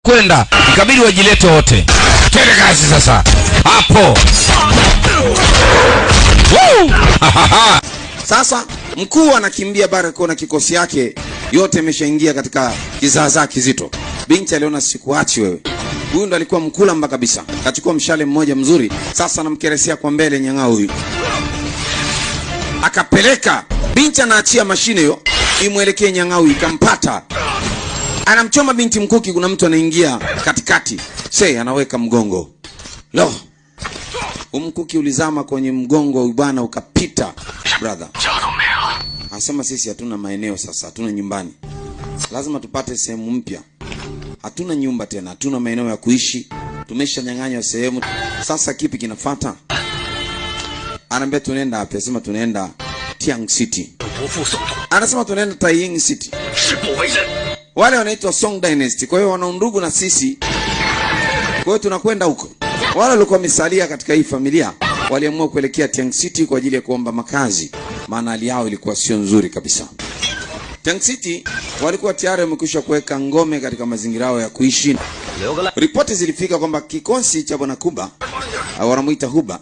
kwenda, ikabidi wajilete wote. Twende kazi sasa. Hapo. Sasa mkuu anakimbia Barako na kikosi yake yote imeshaingia katika kizaazaa kizito. Binti aliona sikuachi wewe. Huyu ndo alikuwa mkulamba kabisa. Kachukua mshale mmoja mzuri, sasa anamkeresea kwa mbele nyang'au huyu. Akapeleka. Binti anaachia mashine hiyo imuelekee nyang'au, ikampata. Anamchoma binti mkuki, kuna mtu anaingia katikati. Anaweka mgongo. Lo. Mkuki ulizama kwenye mgongo bwana, ukapita brother. Anasema sisi hatuna maeneo sasa, hatuna nyumbani. Lazima tupate sehemu mpya. Hatuna nyumba tena, hatuna maeneo ya kuishi. Tumeshanyang'anywa sehemu. Sasa kipi kinafuata? Anambia tunaenda wapi? Anasema tunaenda Tiang City. Anasema tunaenda Taiying City. Wale wanaitwa Song Dynasty, kwa hiyo wana undugu na sisi. Kwa hiyo tunakwenda huko. Wale walikuwa misalia katika hii familia waliamua kuelekea Tiang City kwa ajili ya kuomba makazi, maana hali yao ilikuwa sio nzuri kabisa. Tiang City walikuwa tayari wamekwisha kuweka ngome katika mazingira yao ya kuishi. Ripoti zilifika kwamba kikosi cha bwana Kuba, wanamuita Huba,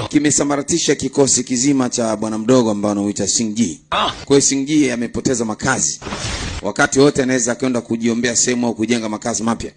kimesambaratisha kikosi kizima cha bwana mdogo ambao anamuita Singji. Kwa hiyo Singji amepoteza makazi. Wakati wote anaweza kwenda kujiombea sehemu au kujenga makazi mapya.